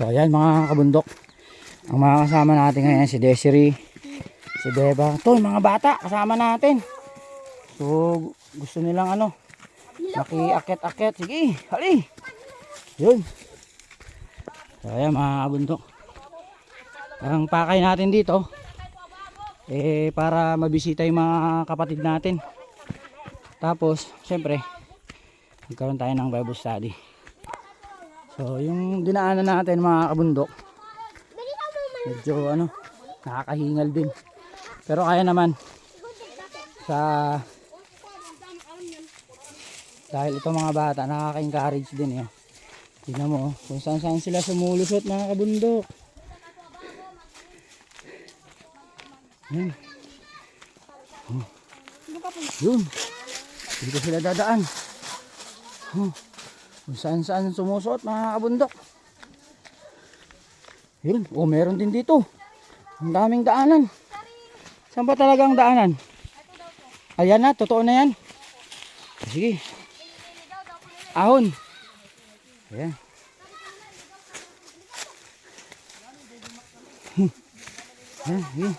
So ayan mga kabundok, ang mga kasama natin ngayon si Desiree, si Beba. Ito yung mga bata kasama natin. So gusto nilang makiakit-akit. Sige, hali. Yun. So ayan mga kabundok, ang pakay natin dito para mabisita yung mga kapatid natin. Tapos syempre magkaroon tayo ng Bible study. So yung dinaanan natin mga kabundok, medyo nakakahingal din. Pero kaya naman dahil ito mga bata nakaka-encourage din. Tingnan mo kung saan sila sumulusot mga kabundok. Yan. Yun. Dito sila dadaan. Kung saan sumusot mga kabundok. Yun. Meron din dito. Ang daming daanan. Saan ba talagang daanan? Ayan na, totoo na yan. Sige. Ahon. Ayan. Ayan.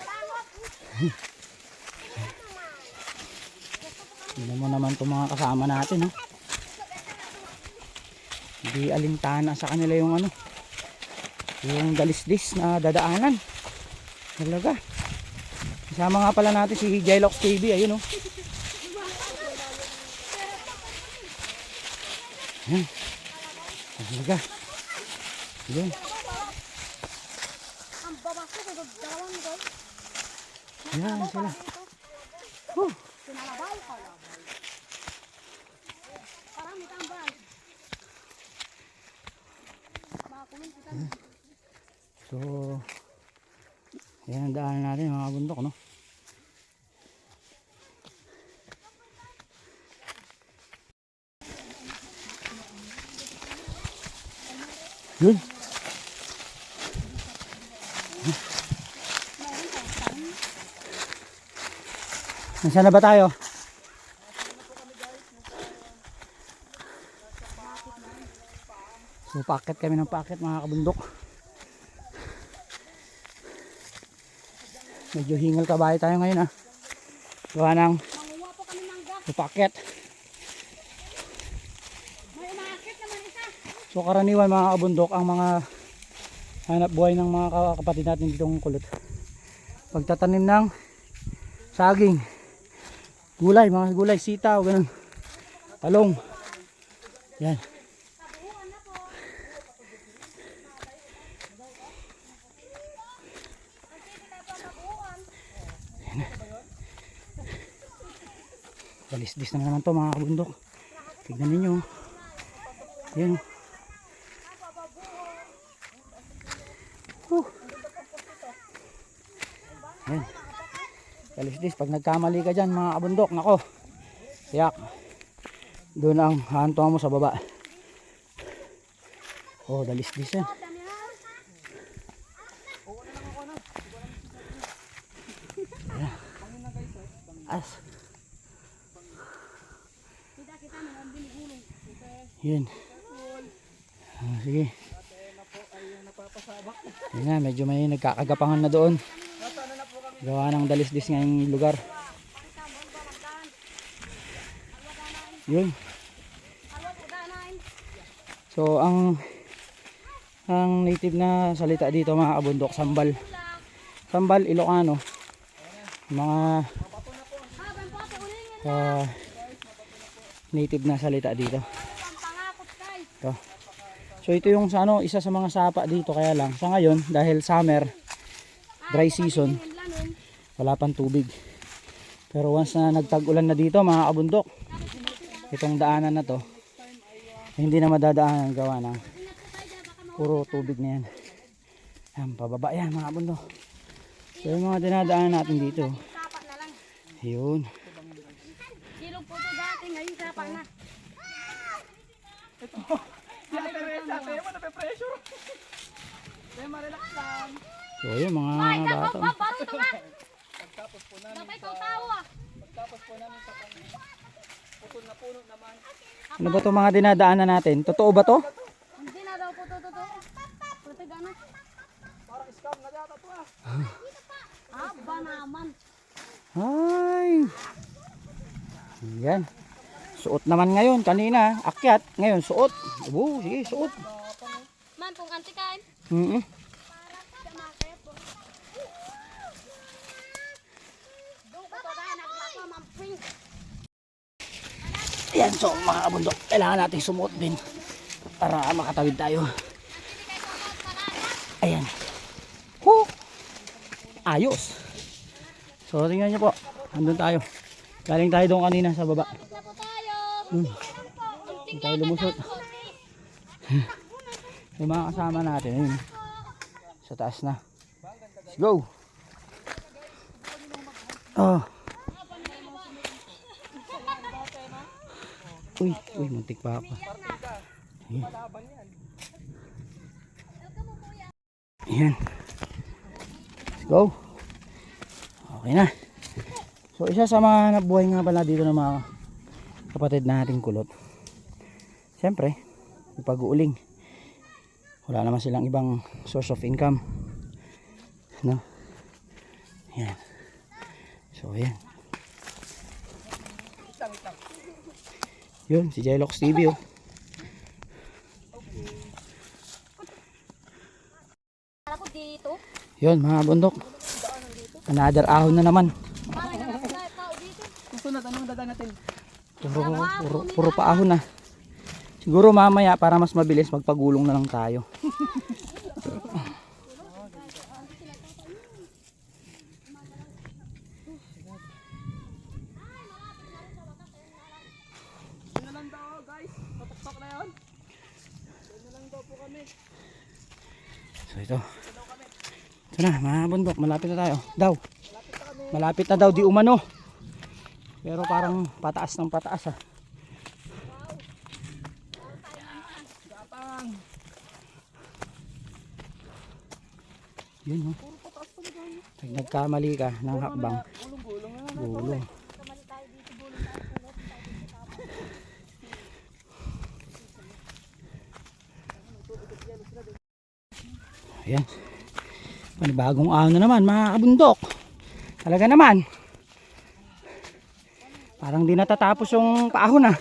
Tignan mo naman itong mga kasama natin. Hindi alintana sa kanila yung dalisdis na dadaanan. Talaga. Kasama nga pala natin si Jylox TV. Ayun Ayan. Talaga. Ayun. Ayan sila. So ayan ang daanan natin mga bundok, Yun. Nasaan na ba tayo? So paakit kami ng paakit mga kabundok. Medyo hingal kabahay tayo ngayon gawa ng paakit. So karaniwan mga kabundok, ang mga hanap buhay ng mga kapatid natin ditong kulot, pagtatanim ng saging, gulay, mga gulay, sitaw, ganun, talong. Yan. Dalisdis na naman to mga kabundok. Tignan ninyo. Yan. Yan. Dalisdis. Pag nagkamali ka dyan mga kabundok, nako, yak, doon ang hantuan mo sa baba. Dalisdis yan. Yan. As. Yan. Sige. Yan na, medyo may nagkakagapangan na doon. Gawa ng dalisdis ngayong lugar. Yun. So ang native na salita dito mga kabundok, sambal. Sambal Ilocano. Mga native na salita dito. Ito. So ito yung isa sa mga sapa dito, kaya lang sa ngayon dahil summer, dry season, wala pang tubig. Pero once na nagtag-ulan na dito mga kabundok, itong daanan na to hindi na madadaanan gawa na puro tubig na yan. Yan, pababa yan mga kabundok. So yung mga dinadaanan natin dito, yun. Ilog po ito dati, ngayon sapa na. So yun mga bata. Pagtapos po namin putol na puno naman. Ano ba itong mga dinadaanan natin? Totoo ba to? Hindi na daw po ito. Aba naman. Ay. Yan. Suot naman ngayon. Kanina, akyat. Ngayon, suot. Sige, suot. Man, kung antikain. Ayan, so mga kabundok, kailangan natin sumuot din para makatawid tayo. Ayan. Ayos. So tingnan nyo po, andun tayo. Galing tayo doon kanina sa baba. Tapos na po tayo. Hindi tayo lumusot. Yung mga kasama natin, ayun. Sa taas na. Let's go. Uy, muntik pa ako. Ayan. Let's go. Okay na. So isa sa mga nabuhay nga pala dito ng mga kapatid nating kulot. Siyempre, yung pag-uuling. Wala naman silang ibang source of income. No? Ayan. So ayan. Yun, si Jylox TV oh. Ako dito. Yun mga bundok. Another ahon na naman. Parang naman na tao dito. Susunod, anong dadaan natin? Puro pa ahon na. Siguro mamaya para mas mabilis magpagulong na lang tayo. Yun na lang daw guys. Patuktok na yun. Yun na lang daw po kami. So ito. Ito na mga bundok. Malapit na tayo. Malapit na daw di umano. Pero parang pataas ng pataas ah. Gapang. Yun oh. Pag nagkamali ka ng hakbang. Gulong-gulong na lang. Gulong. Ayan. Panibagong ahon na naman mga kabundok. Talaga naman. Parang di natatapos yung paahon ah.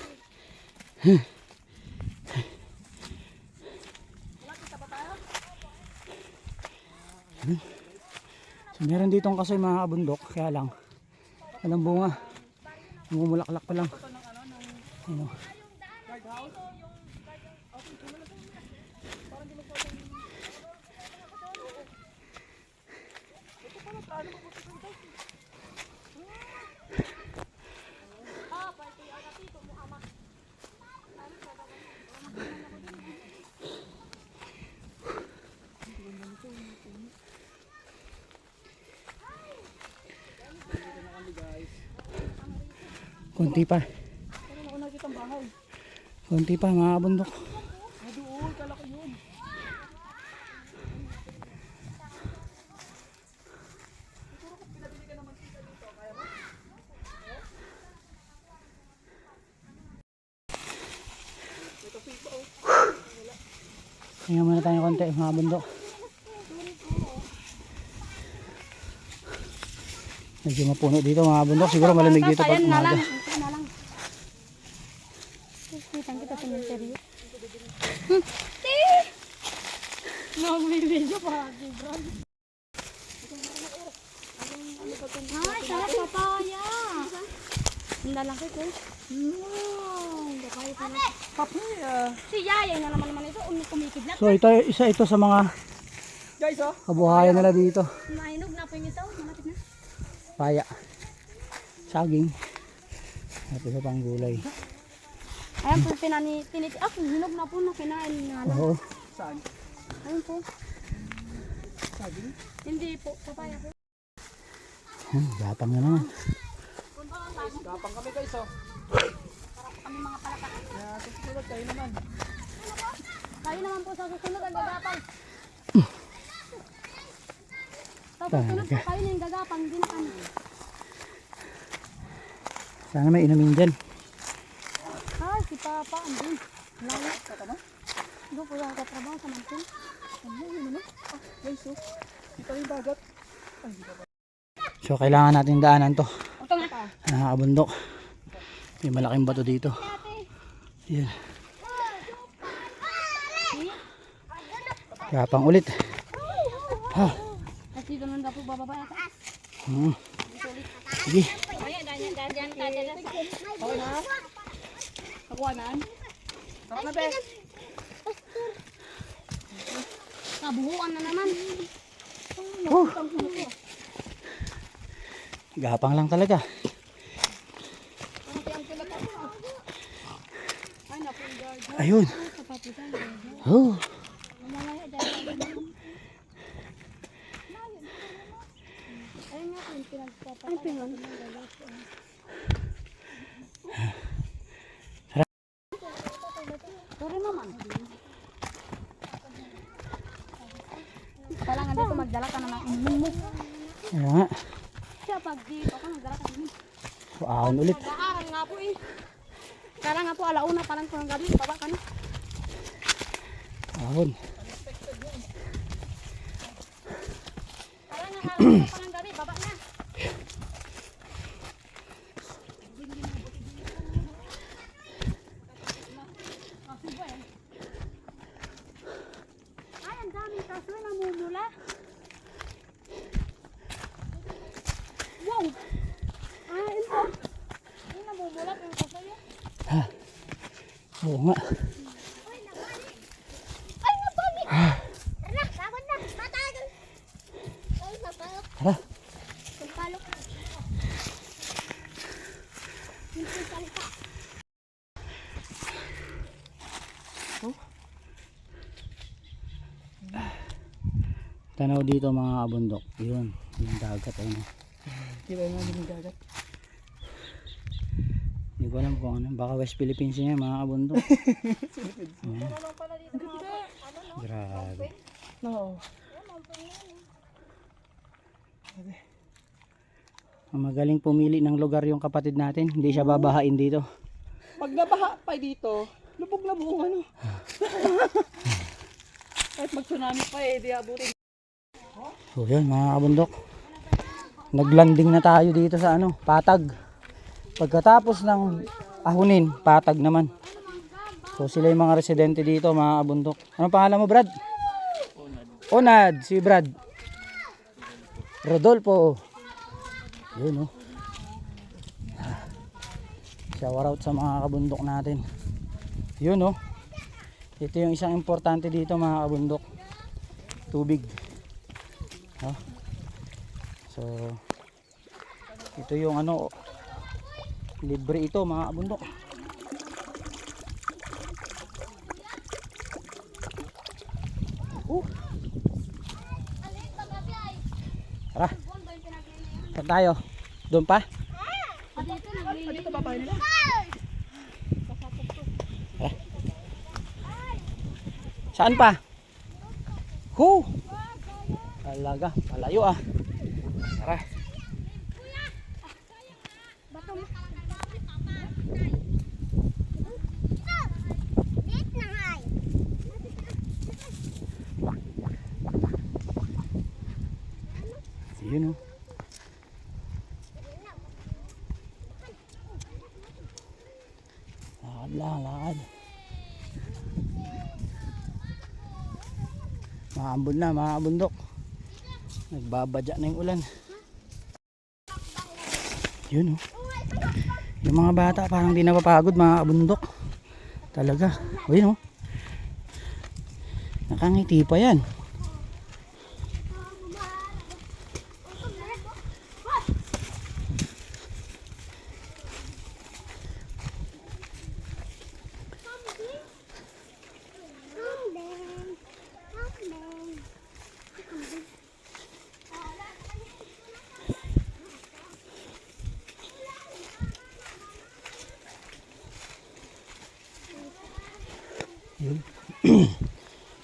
So meron ditong kasoy mga kabundok. Kaya lang walang bunga. Namumulaklak pa lang. Ano? Kunti pa. Kunti pa mga kabundok. Doon, kalaki yun. Tingnan muna tayo konti mga bundok. Medyo mapuno dito mga bundok. Siguro malamig dito pag umaga. Kita sa seryo. Nagbibidyo pa. Ay, sarap papaya. Ang lalaki ko. Papaya. Si Yaya nga naman ito. Kumikidlat. So ito sa mga Guys oh. kabuhayan nila dito. Mainog na po yung ito. Malapit na. Paya. Saging. At isa pang gulay. Ayan po, hinog na po na kinain nga lang. Oo. Saan? Ayun po. Saging? Hindi po, papaya po. Gapang na naman. Gapang kami guys oh. Kami mga palatak. Kaya susunod kayo naman. Kayo naman po sa susunod ang gagapang. Sa susunod po kayo na yung gagapang, hindi na kami. Sana may inumin dyan. Ay, si Papa, andun. Layo. Doon po yung katrabaho sa mantin. Ano yun ano? Ah guys oh. Kita yung dagat. So kailangan natin daanan to. Ito nga. Nakakabundok. May malaking bato dito. Yan. Yapang ulit. Ha. Kasi doon na po bababa. Sige. Okay na? Nakuha na? Sarap na, be. Nabuhuan na naman. Gapang lang talaga. Ayun. Oh. Ano pingon? Sorry naman. Kailangan dito magdala ka na ng immune mo. Ayan nga. Siya pag dito ka magdala ka ng immune. Ahon ulit. Nag-aaral nga po eh. Kaya nga po alauna pa lang po ng gabi. Baba ka na. Ahon. Kaya nga alauna pa ng gabi. Baba na. Ay, ang daming kaso namumula. Wow! Ah, ito. Yung namumula yung kaso yun. Oo nga. Ay, nabalik! Tara, laban na! Matagal! Ay, napalok. Tara. Napalok. Hindi salita. Tanaw dito mga kabundok. Yun. Yung dagat. Ayun. Di ba yung mga gagat? Hindi ko alam kung ano. Baka West Philippines niya mga kabundok. Grabe. No. Ang magaling pumili ng lugar yung kapatid natin. Hindi siya babahain dito. Pag nabaha pa dito, lubog na buong ano. Kahit mag-tsunami pa eh, di abutin. So yun mga kabundok. Naglanding na tayo dito sa ano, Patag. Pagkatapos ng ahunin, Patag naman. So sila yung mga residente dito mga kabundok. Anong pangalan mo, Brad? Onad. Si Brad. Rodolfo. Yun oh. Shower out sa mga kabundok natin. Yun oh. Ito yung isang importante dito mga kabundok. Tubig. Oh. So ito yung ano, libre ito mga kabundok. Tara. Saan tayo? Doon pa? Dito babae nila. Saan pa? Hu! Talaga, palayo ah. Tara. Yun oh. Lakad lang, lakad. Maambon na mga kabundok. Nagbabadya na yung ulan. Yun oh. Yung mga bata parang di napapagod mga kabundok. Talaga. O yun oh. Nakangiti pa yan.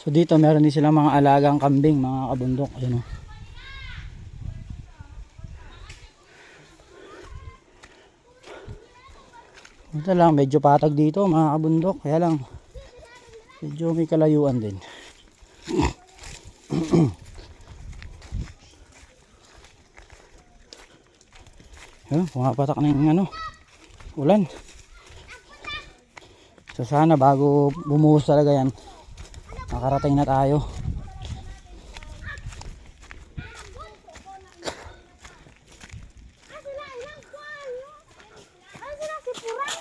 So dito meron din silang mga alagang kambing mga kabundok. Ayun oh. Ito lang medyo patag dito mga kabundok. Kaya lang medyo may kalayuan din. Pumapatak na yung ulan. So sana bago bumuhos talaga yan, makarating na tayo.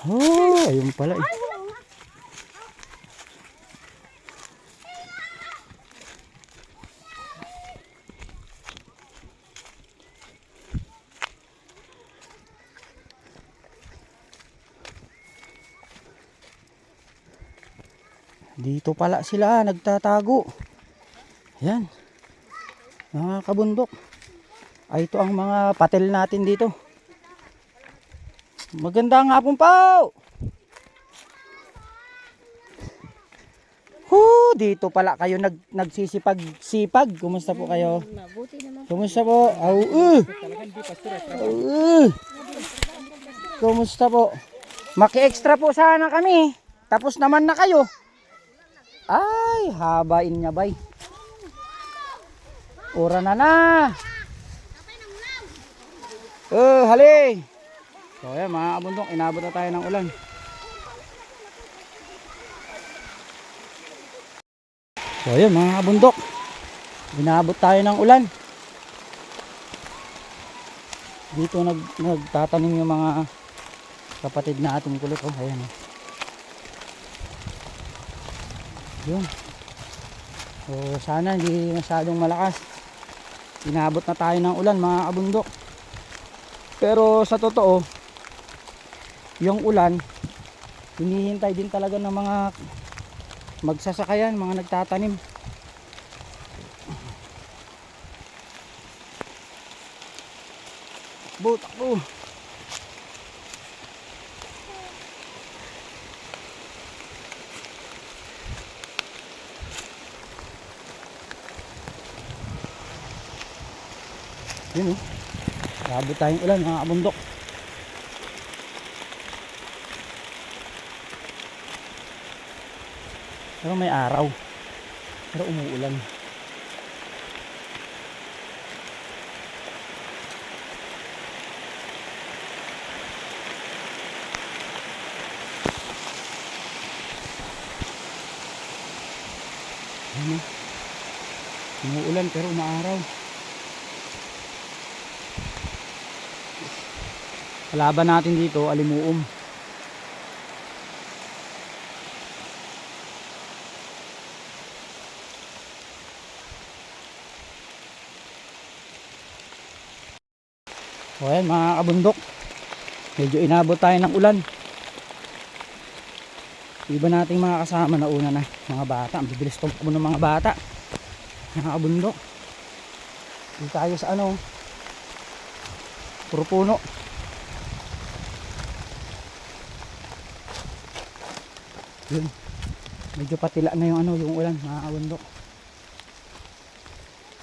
Oh, ayun pala eh. Dito pala sila nagtatago. Yan. Mga kabundok. Ay, ito ang mga patel natin dito. Magandang hapon po. Dito pala kayo nagsisipag-sipag. Kumusta po kayo? Mabuti naman. Kumusta po? Kumusta po? Maki-extra po sana kami. Tapos naman na kayo. Ay, habain niya bay. Ora na na. Hali. So ayan mga kabundok, inabot na tayo ng ulan. So ayan mga kabundok, inabot tayo ng ulan. Dito nagtatanim yung mga kapatid na ating kulot. Oh, ayan. Yun. So sana hindi masyadong malakas. Inabot na tayo ng ulan mga kabundok. Pero sa totoo, yung ulan hinihintay din talaga ng mga magsasakayan, mga nagtatanim. Takbo. Yun oh. Labot tayong ulan mga kabundok. Pero may araw. Pero umuulan. Umuulan pero umaaraw. Kalaban natin dito, alimuum. O ayan mga kabundok, medyo inabot tayo ng ulan. Iba nating mga kasama na una na, mga bata. Ang bibilis tumakbo ng mga bata, mga kabundok. Dito tayo sa puro puno. Yun, medyo patila na yung yung ulan mga kabundok.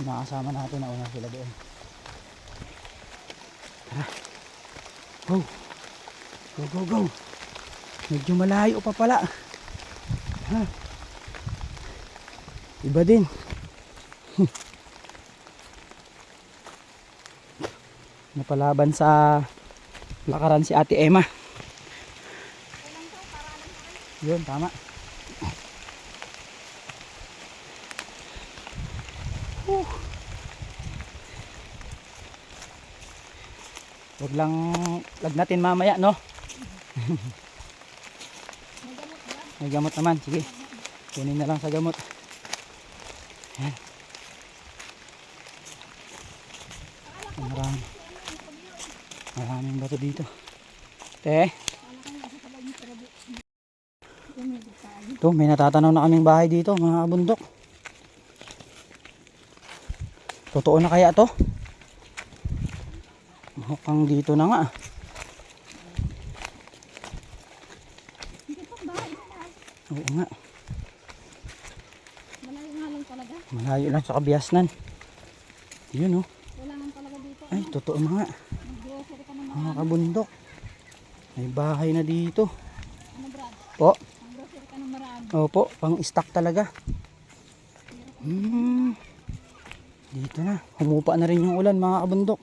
Mga kasama natin na una sila doon. Tara. Go. Medyo malayo pa pala. Iba din. Napalaban sa lakaran si Ate Emma. Yun, tama. Huwag lang lagnatin mamaya, no? May gamot naman, sige. Kunin na lang sa gamot. Ayan. Maraming bato dito. Ito, may natatanaw na kaming bahay dito, mga kabundok. Totoo na kaya to? Mukhang dito na nga. Oo nga. Malayo nga lang talaga. Malayo lang sa Kabiasnan. Yun oh. Wala nga talaga dito. Ay, totoo na nga. Mag-grocery ka ng Mga kabundok. May bahay na dito. Brad? Po. Mag-grocery ka ng marami. Opo, pang stock talaga. Dito na. Humupa na rin yung ulan mga kabundok.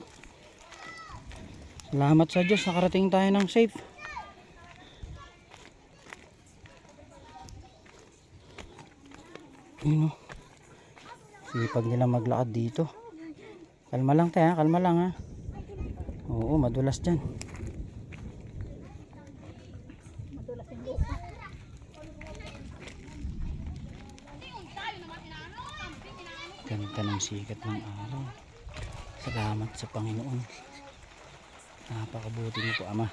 Salamat sa Diyos, nakarating tayo ng safe. Yun o. Sipag nila maglakad dito. Kalma lang tayo, kalma lang ha. Oo, madulas dyan. Ganda ng sikat ng araw. Salamat sa Panginoon. Napakabuti niyo po, Ama.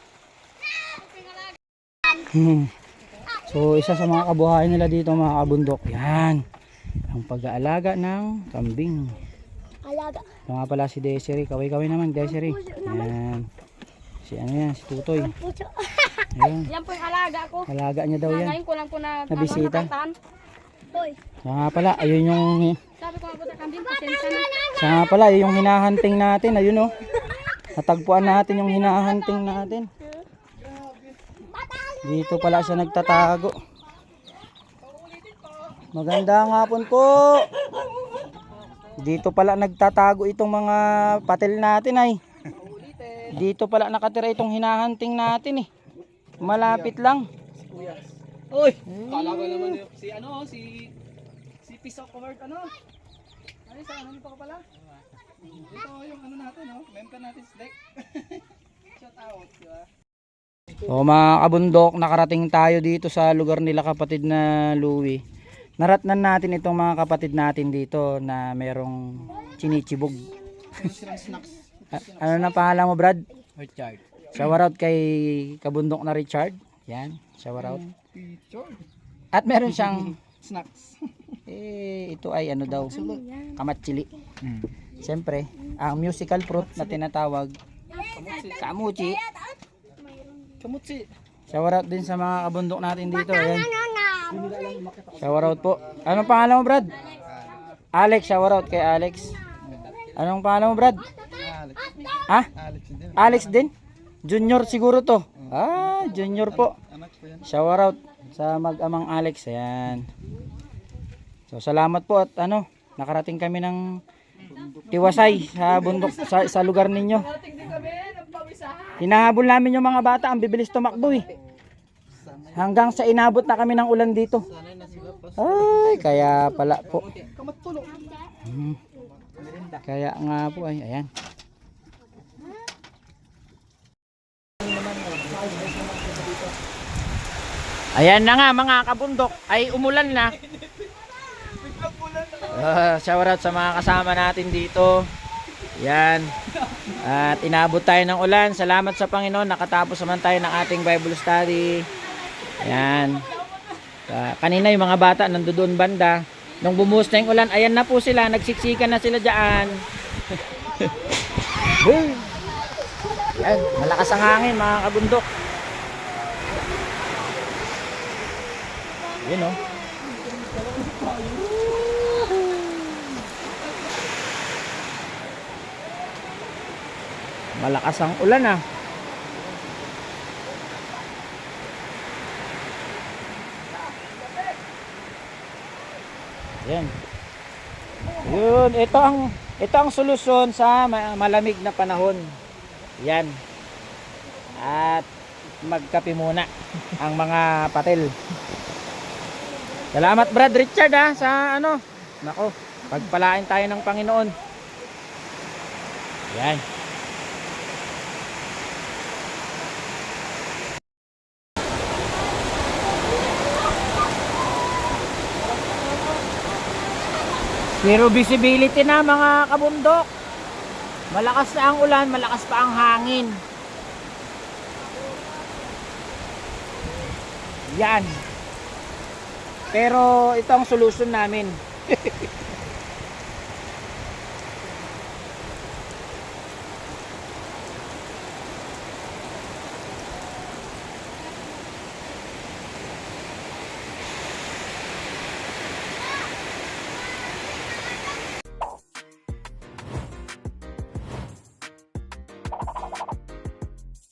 So, isa sa mga kabuhayan nila dito, mga kabundok, yan. Ang pag-aalaga ng kambing. Alaga. Ito nga pala si Desiree. Kaway-kaway naman, Desiree. Yan. Si ano yan, si Tutoy. Puso. Ayan. Yan po yung alaga ko. Alaga niya daw yan. Ngayon ko lang po na Nabisita. nakatan. Hoy. Siya nga pala, ayun yung... Sabi ko nga po sa kambing, pasensya na. Siya nga pala, ayun yung hinahunting natin. Ayun oh. Natagpuan natin yung hinahunting natin. Dito pala siya nagtatago. Magandang hapon po. Dito pala nagtatago itong mga patil natin ay. Dito pala nakatira itong hinahunting natin eh. Malapit lang. Uy! Kala ko naman yung, si Piece of Covered, Ay, sa ano nito ka pala? Ito yung ano natin, member natin Slack. Shout out, di ba? So mga kabundok, nakarating tayo dito sa lugar nila kapatid na Louie. Naratnan natin itong mga kapatid natin dito na merong chinichibog. Ano na pangalan mo, Brad? Richard. Shower out kay kabundok na Richard. Yan, shower out. Richard. At meron siyang Snacks. ito ay ano daw, kamatsili. Siyempre, ang musical fruit na tinatawag kamuchi. Kamutsi. Shower out din sa mga kabundok natin dito. Ayan. Shower out po. Anong pangalan mo, Brad? Alex, shower out kay Alex. Anong pangalan mo, Brad? Ah? Alex din? Junior siguro to. Ah, junior po. Shower out sa mag-amang Alex. Ayan. So, salamat po at nakarating kami ng Tiwasay sa bundok sa lugar ninyo. Hinahabol namin yung mga bata, ang bibilis tumakbo eh. Hanggang sa inabot na kami ng ulan dito. Ay, kaya pala po. Kaya nga po ay, ayan. Ayan na nga mga kabundok, ay umulan na. Shout out sa mga kasama natin dito. Yan. At inabot tayo ng ulan. Salamat sa Panginoon, nakatapos naman tayo ng ating Bible study. Yan. Kanina yung mga bata nandoon banda. Nung bumuhos na yung ulan, ayan na po sila, nagsiksikan na sila dyan. Yan, malakas ang hangin mga kabundok. Yun o. Malakas ang ulan ah. Yan. Yun, ito ang solusyon sa malamig na panahon. Yan. At magkape muna ang mga patil. Salamat Brad Richard sa nako, pagpalain tayo ng Panginoon. Yan. Zero visibility na mga kabundok. Malakas na ang ulan, malakas pa ang hangin. Yan. Pero ito ang solusyon namin.